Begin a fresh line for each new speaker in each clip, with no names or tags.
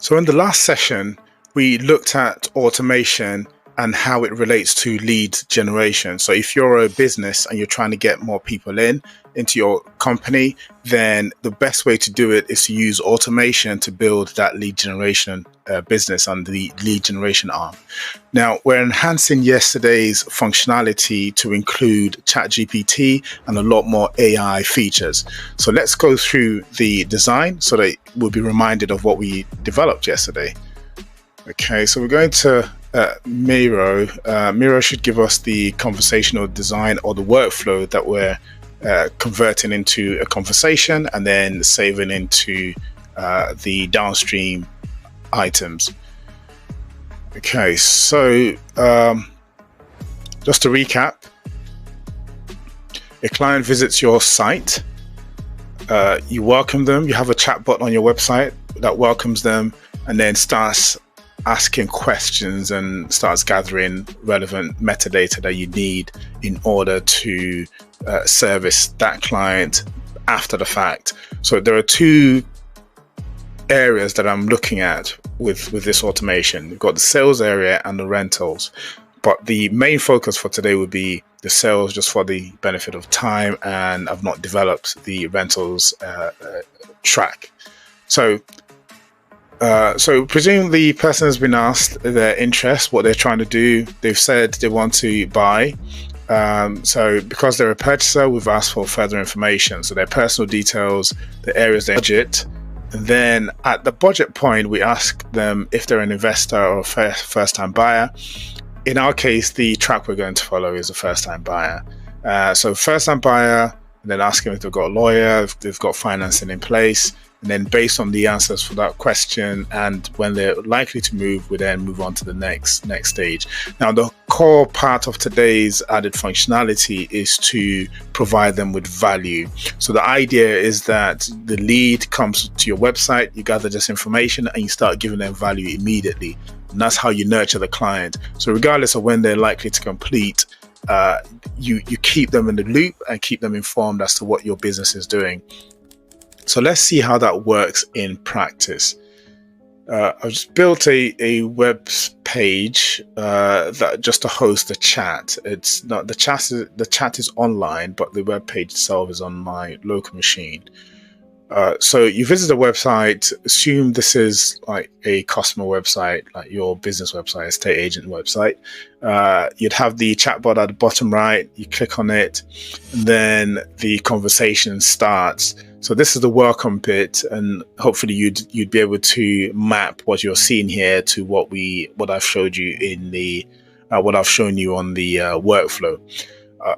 So in the last session, we looked at automation and how it relates to lead generation. So if you're a business and you're trying to get more people into your company, then the best way to do it is to use automation to build that lead generation business on the lead generation arm. Now, we're enhancing yesterday's functionality to include ChatGPT and a lot more AI features. So let's go through the design so that we'll be reminded of what we developed yesterday. Okay, so we're going to Miro. Miro should give us the conversational design or the workflow that we're converting into a conversation and then saving into the downstream items. Okay, so just to recap, a client visits your site, you welcome them, you have a chatbot on your website that welcomes them and then starts asking questions and starts gathering relevant metadata that you need in order to service that client after the fact. So there are two areas that I'm looking at with this automation. We've got the sales area and the rentals, but the main focus for today would be the sales, just for the benefit of time, and I've not developed the rentals track. So presume the person has been asked their interest, what they're trying to do. They've said they want to buy. So because they're a purchaser, we've asked for further information. So their personal details, the areas they budget. And then at the budget point, we ask them if they're an investor or a first-time buyer. In our case, the track we're going to follow is a first-time buyer. So first-time buyer, and then ask them if they've got a lawyer, if they've got financing in place. And then based on the answers for that question and when they're likely to move, we then move on to the next stage. Now, the core part of today's added functionality is to provide them with value. So the idea is that the lead comes to your website, you gather this information and you start giving them value immediately. And that's how you nurture the client. So regardless of when they're likely to complete, you keep them in the loop and keep them informed as to what your business is doing. So let's see how that works in practice. I've just built a web page that just to host the chat. It's not the chat is online, but the web page itself is on my local machine. So you visit the website, assume this is like a customer website, like your business website, estate agent website. You'd have the chatbot at the bottom right, you click on it, and then the conversation starts. So this is the welcome bit, and hopefully you'd be able to map what you're seeing here to what I've showed you in the what I've shown you on the workflow.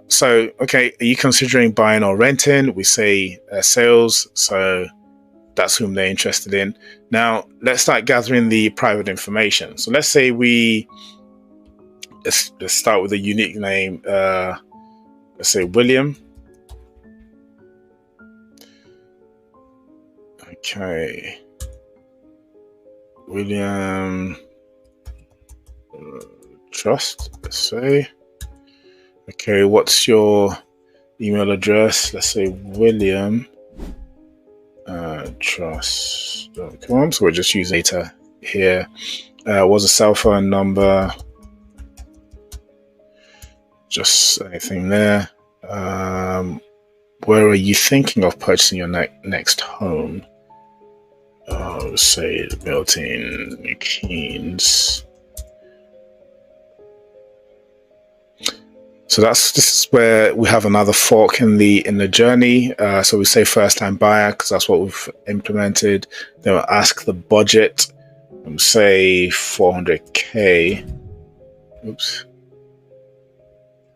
So, okay, are you considering buying or renting? We say sales, so that's whom they're interested in. Now, let's start gathering the private information. So let's say let's start with a unique name. Let's say William. Okay. William Trust, let's say. Okay, what's your email address? Let's say William Trust.com. So we're just using data here. What's a cell phone number? Just anything there. Where are you thinking of purchasing your next home? Say Milton Keynes. So this is where we have another fork in the journey. So we say first time buyer because that's what we've implemented. Then we'll ask the budget and say 400k. Oops.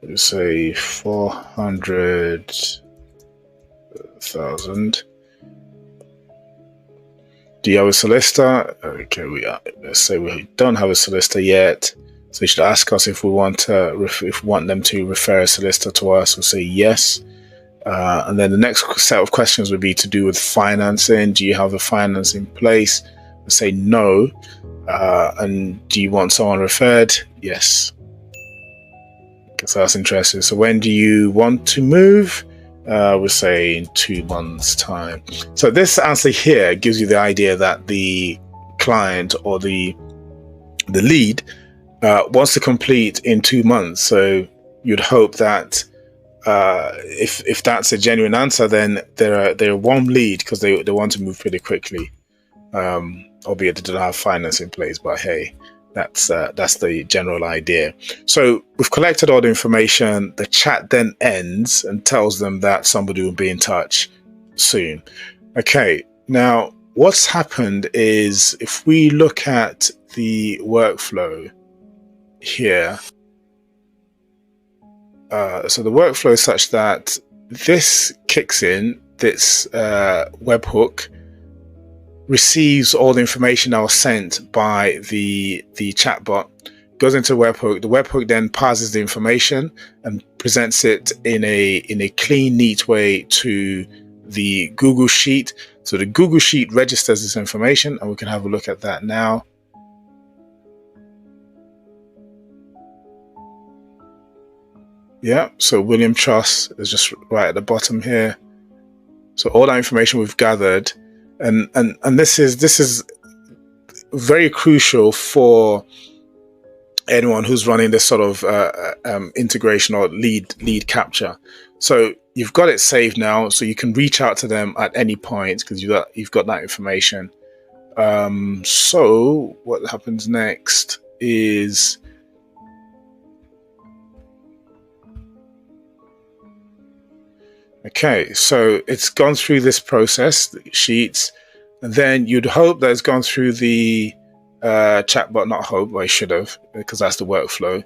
We'll say 400,000. Do you have a solicitor? Okay, let's say we don't have a solicitor yet. So you should ask us if we want them to refer a solicitor to us. We'll say yes. And then the next set of questions would be to do with financing. Do you have the finance in place? We'll say no. And do you want someone referred? Yes. So that's interesting. So when do you want to move? We'll say in 2 months' time. So this answer here gives you the idea that the client or the lead wants to complete in 2 months. So you'd hope that if that's a genuine answer, then they're a warm lead because they want to move pretty quickly. Albeit they don't have finance in place, but hey, that's the general idea. So we've collected all the information. The chat then ends and tells them that somebody will be in touch soon. Okay, now what's happened is if we look at the workflow here, so the workflow is such that this kicks in, this webhook receives all the information that was sent by the chatbot, goes into the webhook then passes the information and presents it in a clean, neat way to the Google Sheet. So the Google Sheet registers this information, and we can have a look at that now. Yeah, so William Truss is just right at the bottom here. So all that information we've gathered, and this is very crucial for anyone who's running this sort of integration or lead capture. So you've got it saved now, so you can reach out to them at any point because you've got that information. So what happens next is okay, so it's gone through this process, the sheets, and then you'd hope that it's gone through the chatbot, not hope, but I should have, because that's the workflow.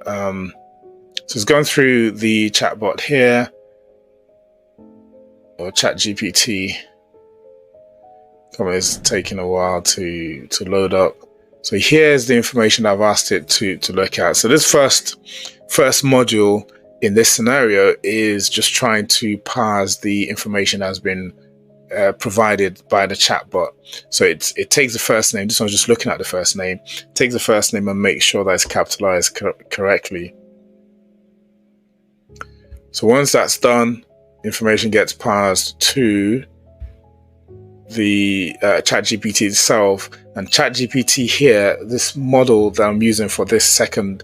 So it's gone through the chatbot here, or ChatGPT. It's taking a while to load up. So here's the information I've asked it to look at. So this first module in this scenario is just trying to parse the information that has been provided by the chatbot. So it takes the first name. This one's just looking at the first name. Takes the first name and makes sure that it's capitalized correctly. So once that's done, information gets passed to the ChatGPT itself. And ChatGPT here, this model that I'm using for this second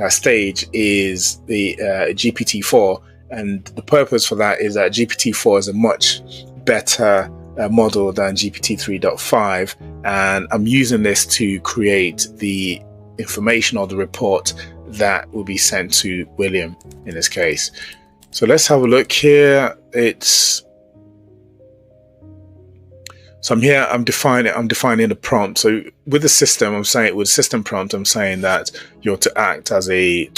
stage is the GPT-4, and the purpose for that is that GPT-4 is a much better model than GPT 3.5, and I'm using this to create the information or the report that will be sent to William in this case. So let's have a look here. So I'm defining the prompt. So with the system, with system prompt, I'm saying that you're to act as a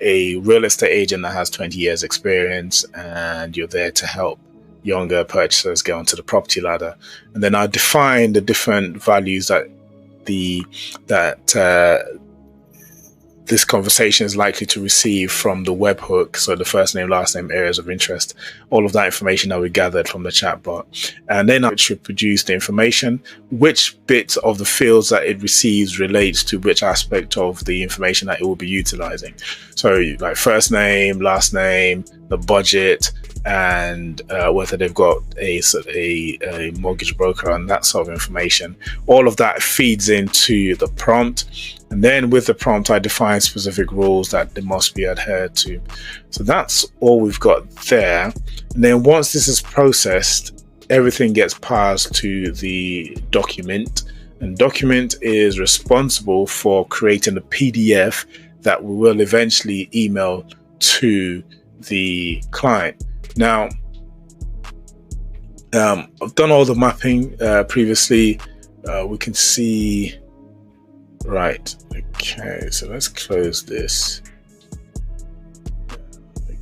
real estate agent that has 20 years experience, and you're there to help younger purchasers get onto the property ladder. And then I define the different values that this conversation is likely to receive from the webhook. So the first name, last name, areas of interest, all of that information that we gathered from the chatbot. And then I should produce the information, which bit of the fields that it receives relates to which aspect of the information that it will be utilizing. So like first name, last name, the budget, and whether they've got a mortgage broker and that sort of information. All of that feeds into the prompt. And then with the prompt, I define specific rules that they must be adhered to. So that's all we've got there. And then once this is processed, everything gets passed to the document. And document is responsible for creating the PDF that we will eventually email to the client. Now, I've done all the mapping previously. We can see, right, okay, so let's close this.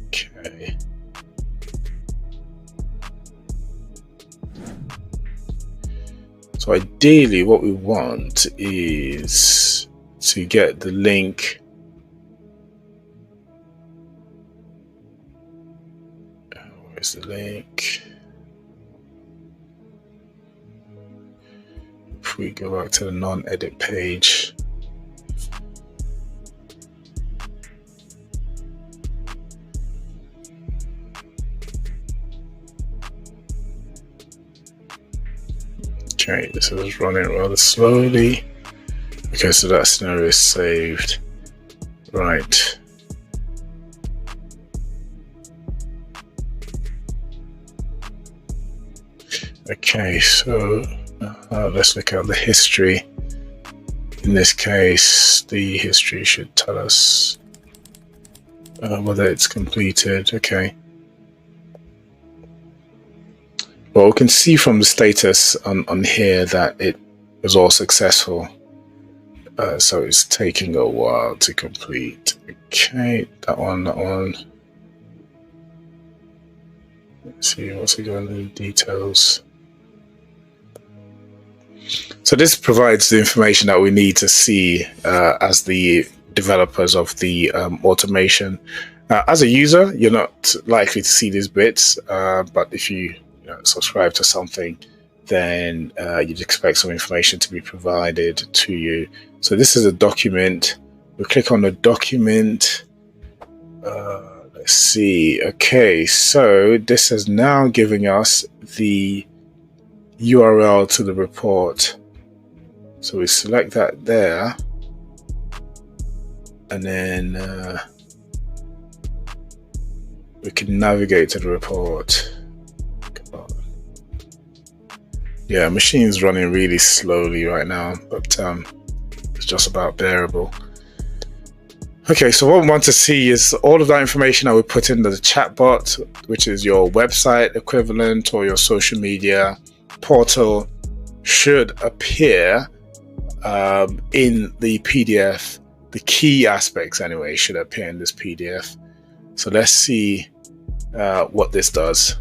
Okay. So ideally what we want is to get the link the link. If we go back to the non-edit page, Okay, this is running rather slowly. Okay, so that scenario is saved. Right. Okay, so let's look at the history. In this case, the history should tell us whether it's completed. Okay. Well, we can see from the status on here that it was all successful. So it's taking a while to complete. Okay, that one. Let's see what's going in the details. So this provides the information that we need to see as the developers of the automation. As a user, you're not likely to see these bits, but if you subscribe to something, then you'd expect some information to be provided to you. So this is a document. We click on the document. Let's see. Okay, so this is now giving us the URL to the report. So we select that there, and then we can navigate to the report. Yeah, machine's running really slowly right now, but it's just about bearable. Okay, so what we want to see is all of that information that we put into the chatbot, which is your website equivalent or your social media portal, should appear in the PDF. The key aspects, anyway, should appear in this PDF. So let's see what this does.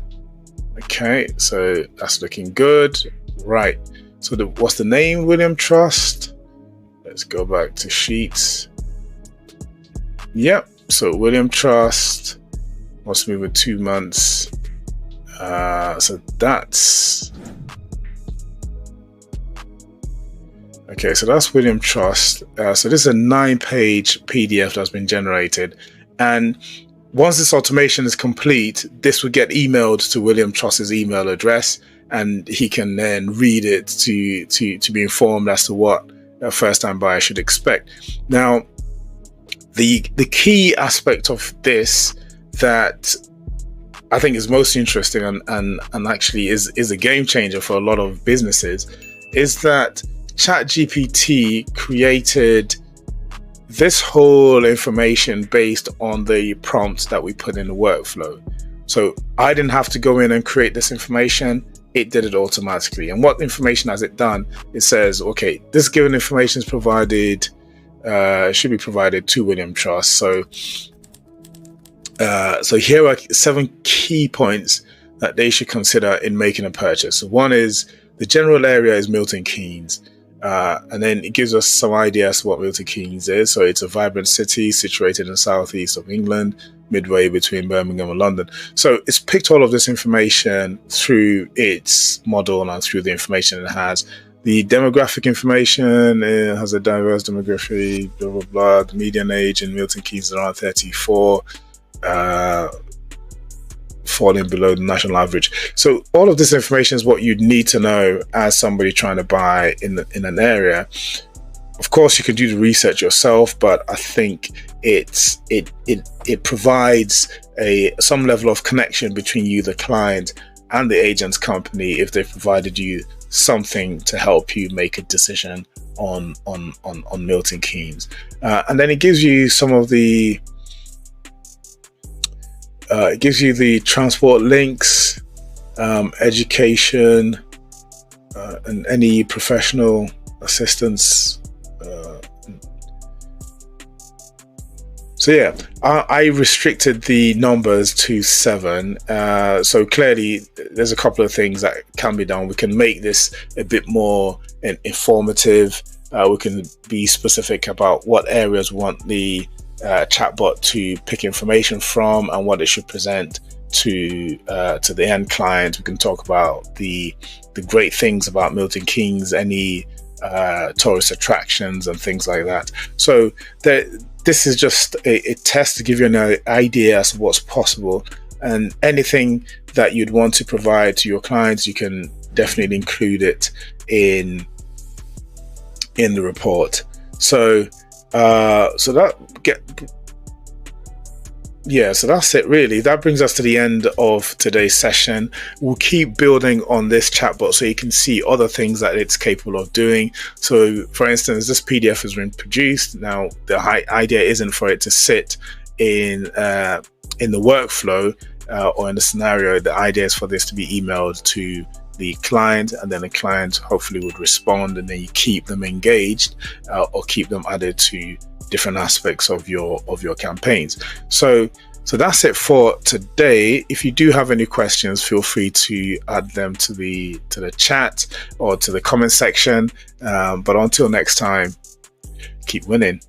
Okay, so that's looking good. Right. So what's the name? William Trust. Let's go back to Sheets. Yep. So William Trust must move in 2 months. So that's okay. So that's William Trust. So this is a 9-page PDF that's been generated, and once this automation is complete, this will get emailed to William Trust's email address, and he can then read it to be informed as to what a first-time buyer should expect. Now, the key aspect of this that I think is most interesting and actually is a game changer for a lot of businesses is that ChatGPT created this whole information based on the prompts that we put in the workflow. So I didn't have to go in and create this information. It did it automatically. And what information has it done? It says, okay, this given information is provided, should be provided to William Trust. So here are 7 key points that they should consider in making a purchase. So one is the general area is Milton Keynes. And then it gives us some ideas of what Milton Keynes is. So it's a vibrant city situated in the southeast of England, midway between Birmingham and London. So it's picked all of this information through its model and through the information it has. The demographic information, it has a diverse demography, blah, blah, blah. The median age in Milton Keynes is around 34, falling below the national average. So all of this information is what you'd need to know as somebody trying to buy in an area. Of course, you can do the research yourself, but I think it provides some level of connection between you, the client, and the agent's company if they've provided you something to help you make a decision on Milton Keynes. And then it gives you some of the it gives you the transport links, education, and any professional assistance. So yeah, I restricted the numbers to 7. So clearly there's a couple of things that can be done. We can make this a bit more informative. We can be specific about what areas we want the chatbot to pick information from and what it should present to the end client. We can talk about the great things about Milton Keynes, any tourist attractions and things like that. So this is just a test to give you an idea as to what's possible, and anything that you'd want to provide to your clients, you can definitely include it in the report. So so that's it really. That brings us to the end of today's session. We'll keep building on this chatbot so you can see other things that it's capable of doing. So for instance, this PDF has been produced. Now the idea isn't for it to sit in the workflow or in the scenario. The idea is for this to be emailed to the client, and then the client hopefully would respond, and then you keep them engaged or keep them added to different aspects of your campaigns. So that's it for today. If you do have any questions, feel free to add them to the chat or to the comment section. But until next time, keep winning.